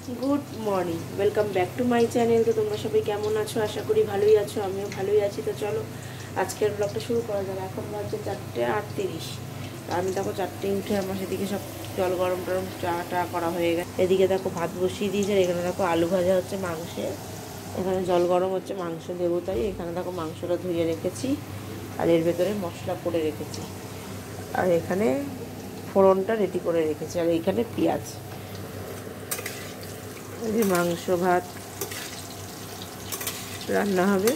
Good morning, welcome back to my channel. তো তোমরা সবাই কেমন আছো? আশা করি ভালোই আছো, আমিও ভালোই আছি। তো চলো আজকের ব্লগটা শুরু করা যাবে। এখন বাজছে 4:38। আমি দেখো 4টে উঠে আমার সেদিকে সব জল গরম টরম চা করা হয়ে গেছে। এদিকে দেখো ভাত বসিয়ে দিয়েছে, এখানে দেখো আলু ভাজা হচ্ছে মাংসের, এখানে জল গরম হচ্ছে মাংস দেবো তাই। এখানে দেখো মাংসটা ধুয়ে রেখেছি আর এর ভেতরে মশলা করে রেখেছি, আর এখানে ফোড়নটা রেডি করে রেখেছি, আর এইখানে পেঁয়াজ। এই মাংস ভাত রান্না হবে,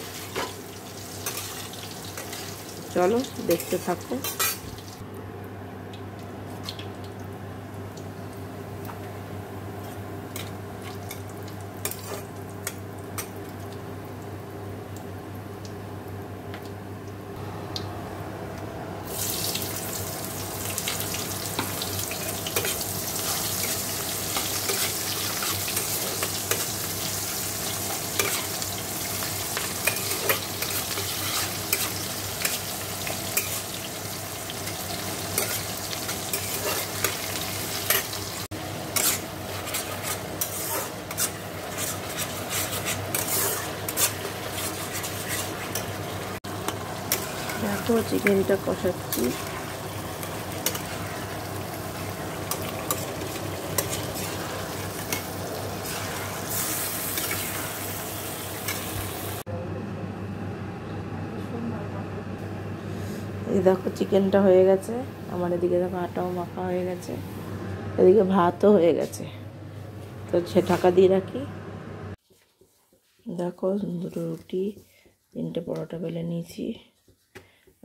চলো দেখতে থাকো। দেখো চিকেনটা কষাচ্ছি। এই দেখো চিকেনটা হয়ে গেছে আমার, এদিকে দেখো আটাও মাখা হয়ে গেছে, এদিকে ভাতও হয়ে গেছে। তো সে ঢাকা দিয়ে রাখি। দেখো 2টো রুটি 3টে পরোটা বেলে নিয়েছি।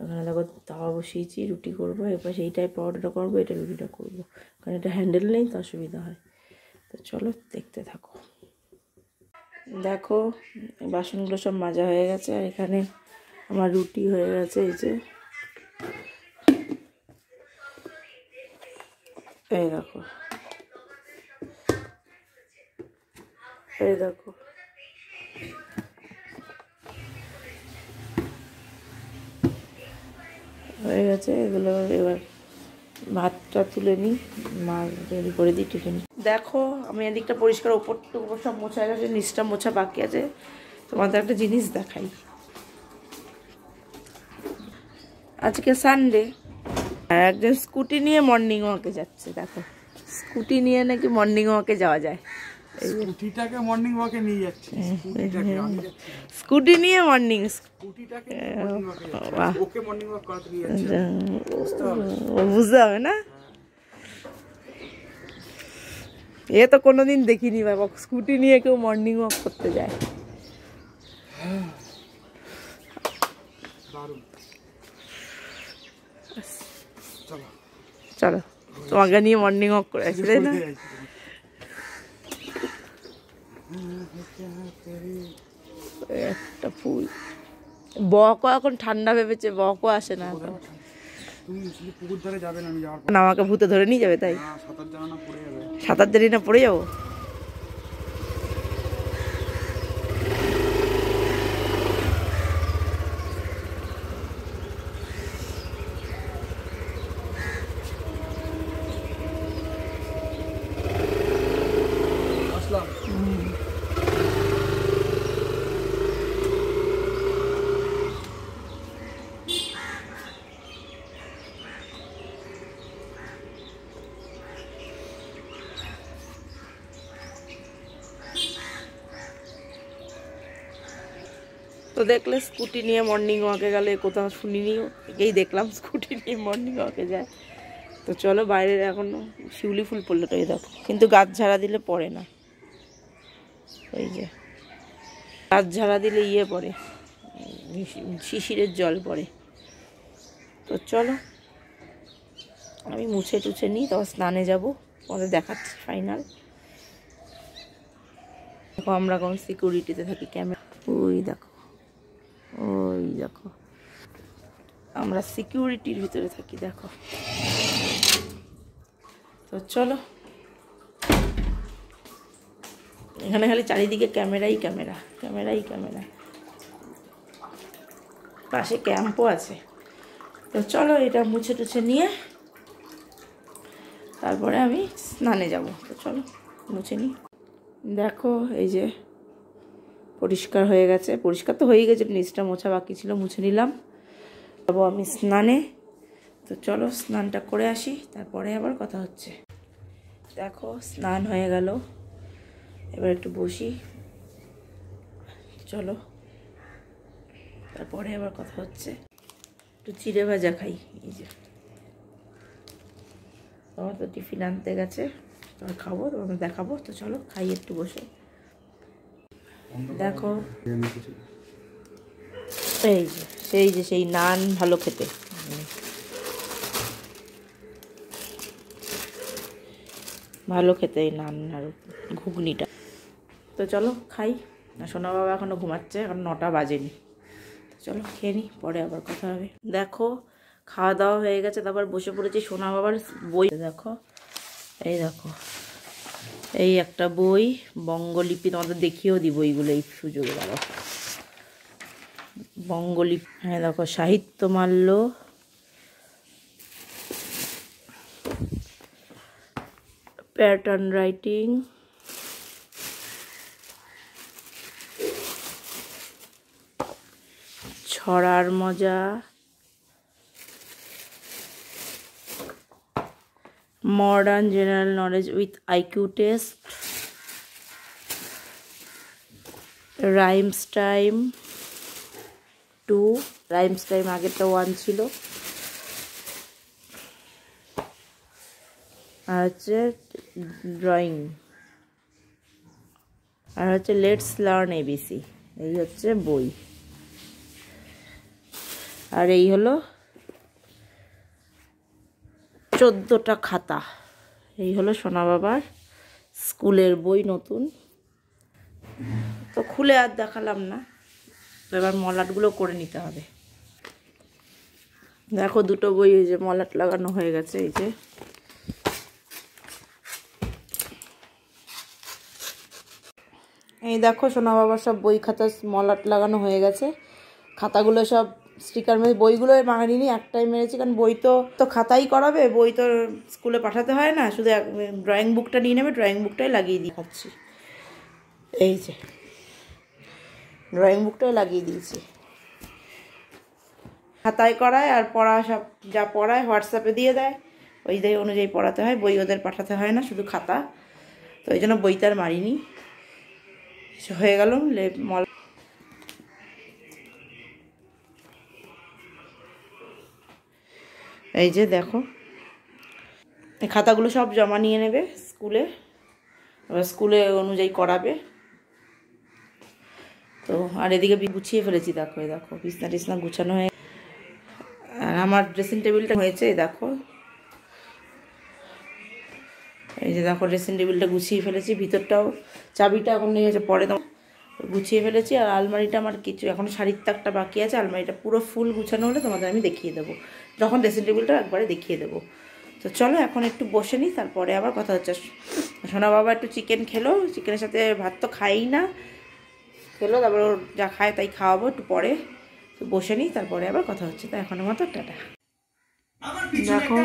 এখানে দেখো তাওয়া বসিয়েছি, রুটি করবো, এরপর সেইটাই পরোটাটা করবো, এটা রুটিটা করবো, কারণ এটা হ্যান্ডেল নেই তো অসুবিধা হয়। তো চলো দেখতে থাকো। দেখো বাসনগুলো সব মাজা হয়ে গেছে, আর এখানে আমার রুটি হয়ে গেছে। এই যে এই দেখো, এই দেখো হয়ে গেছে এগুলো। এবার ভাতটা তুলে নিই, মাছ রেডি করে দিই টিফিন। দেখো আমি এদিকটা পরিষ্কার, ওপরটুকু সব মোছা গেছে, নিচটা মোছা বাকি আছে। তোমাদের একটা জিনিস দেখাই। আজকে সানডে, আর একজন স্কুটি নিয়ে মর্নিং ওয়াকে যাচ্ছে। দেখো স্কুটি নিয়ে নাকি মর্নিং ওয়াকে যাওয়া যায়। স্কুটিটাকে মর্নিং ওয়াকে নিয়ে যাচ্ছে, স্কুটি নিয়ে মর্নিং, স্কুটিটাকে ওকে মর্নিং ওয়াক করাতে নিয়ে যাচ্ছে। বুঝতে হবে না, এ তো কোনোদিন দেখিনি বাবা স্কুটি নিয়ে কেউ মর্নিং ওয়াক করতে যায়। চলো তোমাকে নিয়ে মর্নিং ওয়াক করে আসি, তাই না? একটা ফুল বকও এখন ঠান্ডা ভেবেছে, বকও আসে না এখন। না আমাকে ভূতে ধরে নিয়ে যাবে তাই? সাঁতার জানি না, পড়ে যাবো। তো দেখলে স্কুটি নিয়ে মর্নিং ওয়াকে গেলে, কোথাও শুনিনিও, একেই দেখলাম স্কুটি নিয়ে মর্নিং ওয়াকে যায়। তো চলো বাইরে এখনো শিউলি ফুল পড়লো তো, এই দেখো, কিন্তু গাছ ঝাড়া দিলে পড়ে না। এই যে গাছ ঝাড়া দিলে ইয়ে পড়ে, শিশিরের জল পড়ে। তো চলো আমি মুছে টুছে নিই, তখন স্নানে যাবো, তোমাদের দেখাচ্ছি ফাইনাল। দেখো আমরা কোন সিকিউরিটিতে থাকি, ক্যামেরা ওই দেখো, ওই দেখো আমরা সিকিউরিটির ভিতরে থাকি, দেখো। তো চলো এখানে খালি চারিদিকে ক্যামেরাই ক্যামেরা, ক্যামেরাই ক্যামেরা, পাশে ক্যাম্পও আছে। তো চলো এটা মুছে টুছে নিয়ে তারপরে আমি স্নানে যাব। তো চলো মুছে নিই। দেখো এই যে পরিষ্কার হয়ে গেছে, পরিষ্কার তো হয়ে গেছে, নিচটা মোছা বাকি ছিল, মুছে নিলাম। যাবো আমি স্নানে, তো চলো স্নানটা করে আসি, তারপরে আবার কথা হচ্ছে। দেখো স্নান হয়ে গেল, এবার একটু বসি, চলো তারপরে আবার কথা হচ্ছে। একটু চিড়ে ভাজা খাই, এই যে তোমার তো টিফিন আনতে গেছে, তোমার খাবো, তোমাকে দেখাবো, তো চলো খাই একটু বসে। দেখো এই যে সেই নান, ভালো খেতে, ভালো খেতে এই নান আর ঘুগনিটা। তো চলো খাই। সোনা বাবা এখনো ঘুমাচ্ছে, এখন 9টা বাজেনি, তো চলো খেয়ে নিই, পরে আবার কথা হবে। দেখো খাওয়া দাওয়া হয়ে গেছে, তারপর বসে পড়েছি সোনা বাবার বই। দেখো এই একটা বই, বঙ্গলিপি, তোমাদের দেখিয়েও দিই বইগুলো এই সুযোগে। দাঁড়ো, বঙ্গলিপি, হ্যাঁ দেখো সাহিত্যমাল্য, প্যাটার্ন রাইটিং, ছড়ার মজা, modern general knowledge with IQ test, rhymes time 2, rhymes time আগেরটা 1 ছিল, আর হচ্ছে ড্রয়িং, আর হচ্ছে লেটস লার্ন এবিসি। এই হচ্ছে বই, আর এই হলো 14টা খাতা। এই হলো সোনা বাবার স্কুলের বই, নতুন তো খুলে আর দেখালাম না, তো এবার মলাটগুলো করে নিতে হবে। দেখো দুটো বই এই যে মলাট লাগানো হয়ে গেছে, এই যে এই দেখো সোনা বাবার সব বই খাতা মলাট লাগানো হয়ে গেছে। খাতাগুলো সব স্টিকার মেরে, বইগুলো মারিনি, একটাই মেরেছি, কারণ বই তো খাতাই করাবে, বই তো স্কুলে পাঠাতে হয় না, শুধু ড্রয়িং বুকটা নিয়ে নেবে, ড্রয়িং বুকটাই লাগিয়ে দিয়ে খাচ্ছি। এই যে ড্রয়িং বুকটাই লাগিয়ে দিয়েছি, খাতায় করায়, আর পড়া সব যা পড়ায় হোয়াটসঅ্যাপে দিয়ে দেয়, ওই অনুযায়ী পড়াতে হয়, বই ওদের পাঠাতে হয় না, শুধু খাতা, তো ওই জন্য বইটা আর মারিনি। হয়ে গেল মল। এই যে দেখো এই খাতাগুলো সব জমা নিয়ে নেবে স্কুলে, স্কুলে অনুযায়ী করাবে। তো আর এদিকে গুছিয়ে ফেলেছি, দেখো এই দেখো বিছনা টিছনা গুছানো হয়ে, আর আমার ড্রেসিং টেবিলটা হয়েছে, দেখো এই যে দেখো ড্রেসিং টেবিলটা গুছিয়ে ফেলেছি, ভিতরটাও চাবিটা এখন নিয়ে গেছে, পরে তো গুছিয়ে ফেলেছি। আর আলমারিটা আমার কিছু এখন শাড়ির তাকটা বাকি আছে, আলমারিটা পুরো ফুল গুছানো হলে তোমাদের আমি দেখিয়ে দেবো, যখন ড্রেসিং টেবিলটা একবারে দেখিয়ে দেবো। তো চলো এখন একটু বসে নিই, তারপরে আবার কথা হচ্ছে। সোনা বাবা একটু চিকেন খেলো, চিকেনের সাথে ভাত তো খাই না, খেলো, তারপর ওর যা খায় তাই খাওয়াবো একটু পরে, তো বসে নিই, তারপরে আবার কথা হচ্ছে। তো এখনের মতো টাটা। দেখো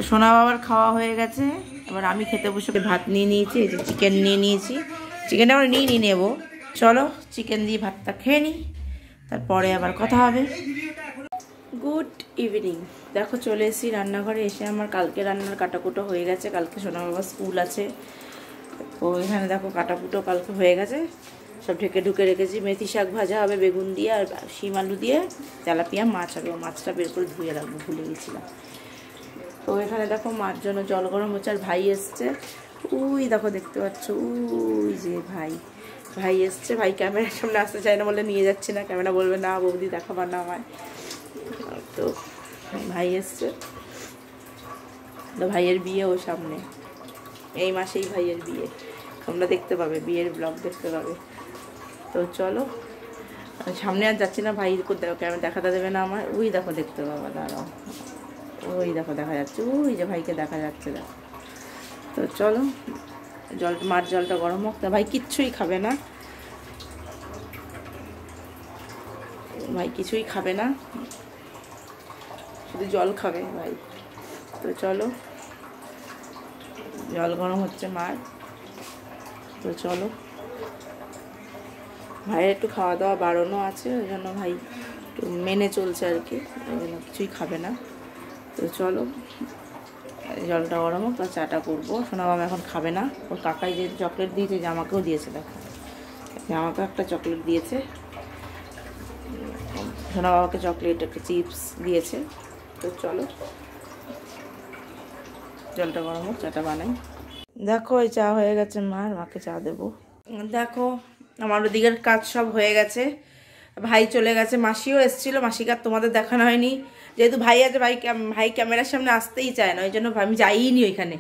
সোনা বাবার খাওয়া হয়ে গেছে, এবার আমি খেতে বসে ভাত নিয়ে নিয়েছি, এই যে চিকেন নিয়ে নিয়েছি, চিকেনটা আমরা নিয়ে নেবো, চলো চিকেন দিয়ে ভাতটা খেয়ে নিই, তারপরে আবার কথা হবে। Good evening. দেখো চলে এসেছি রান্নাঘরে, এসে আমার কালকে রান্নার কাটাকুটো হয়ে গেছে, কালকে সোনা বাবার স্কুল আছে, তো এখানে দেখো কাটাকুটো কালকে হয়ে গেছে, সব ঢুকে রেখেছি। মেথি শাক ভাজা হবে বেগুন দিয়ে, আর শিম আলু দিয়ে তেলাপিয়া মাছ হবে, মাছটা বের করে ধুয়ে রাখবো, ভুলে গেছিলাম। তো এখানে দেখো মার জন্য জল গরম হচ্ছে, আর ভাই এসছে, ওই দেখো দেখতে পাচ্ছ, ওই যে ভাই এসছে। ভাই ক্যামেরার সামনে আসতে চায় না বলে নিয়ে যাচ্ছে না, ক্যামেরা বলবে না বৌদি দেখাবার না আমায়, তো ভাই এসছে, তো ভাইয়ের বিয়ে ও সামনে, এই মাসেই ভাইয়ের বিয়ে, তোমরা দেখতে পাবে, বিয়ের ব্লগ দেখতে পাবে। তো চলো সামনে আর যাচ্ছি না, ভাই ক্যামেরা দেখাতে দেবে না আমার, ওই দেখো দেখতে পাবা, দাঁড়াও, ওই দেখো দেখা যাচ্ছে, ওই যে ভাইকে দেখা যাচ্ছে, দেখো। তো চলো মার জলটা গরম হোক, তা ভাই কিচ্ছুই খাবে না, শুধু জল খাবে ভাই। তো চলো জল গরম হচ্ছে মার, তো চলো, ভাইয়ের একটু খাওয়া দাওয়া বাড়ানো আছে, ওই জন্য ভাই একটু মেনে চলছে আর কি, ওই জন্য কিছুই খাবে না। তো চলো জলটা গরম হোক, তো চাটা করবো। সোনা বাবা এখন খাবে না, ওর কাকাই যে চকলেট দিয়েছে, জামাকেও দিয়েছে, দেখো জামাকেও একটা চকলেট দিয়েছে, সোনা বাবাকে চকলেট একটা চিপস দিয়েছে। তো চলো জলটা গরম হোক, চাটা বানাই। দেখো এই চা হয়ে গেছে, মাকে চা দেবো। দেখো আমার ওদিকের কাজ সব হয়ে গেছে, ভাই চলে গেছে, মাসিও এসেছিলো, মাসিকে আর তোমাদের দেখানো হয়নি, যেহেতু ভাই আছে, ভাই ক্যামেরার সামনে আসতেই চায় না, ওই জন্য আমি যাইনি ওইখানে।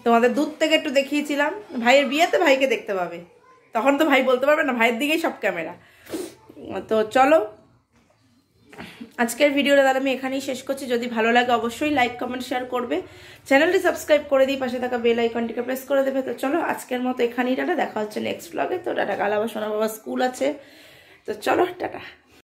তোমাদের দূর থেকে একটু দেখিয়েছিলাম, ভাইয়ের বিয়েতে ভাইকে দেখতে পাবে, তখন তো ভাই বলতে পারবে না, ভাইয়ের দিকেই সব ক্যামেরা। তো চলো আজকের ভিডিওটা তাহলে আমি এখানেই শেষ করছি। যদি ভালো লাগে অবশ্যই লাইক কমেন্ট শেয়ার করবে, চ্যানেলটি সাবস্ক্রাইব করে দিই, পাশে থাকা বেল আইকনটিকে প্রেস করে দেবে। তো চলো আজকের মতো এখানেই টাটা, দেখা হচ্ছে নেক্সট ব্লগে। তো টাটা, কাল আবার সোনা বাবা স্কুল আছে, তো চলো টাটা।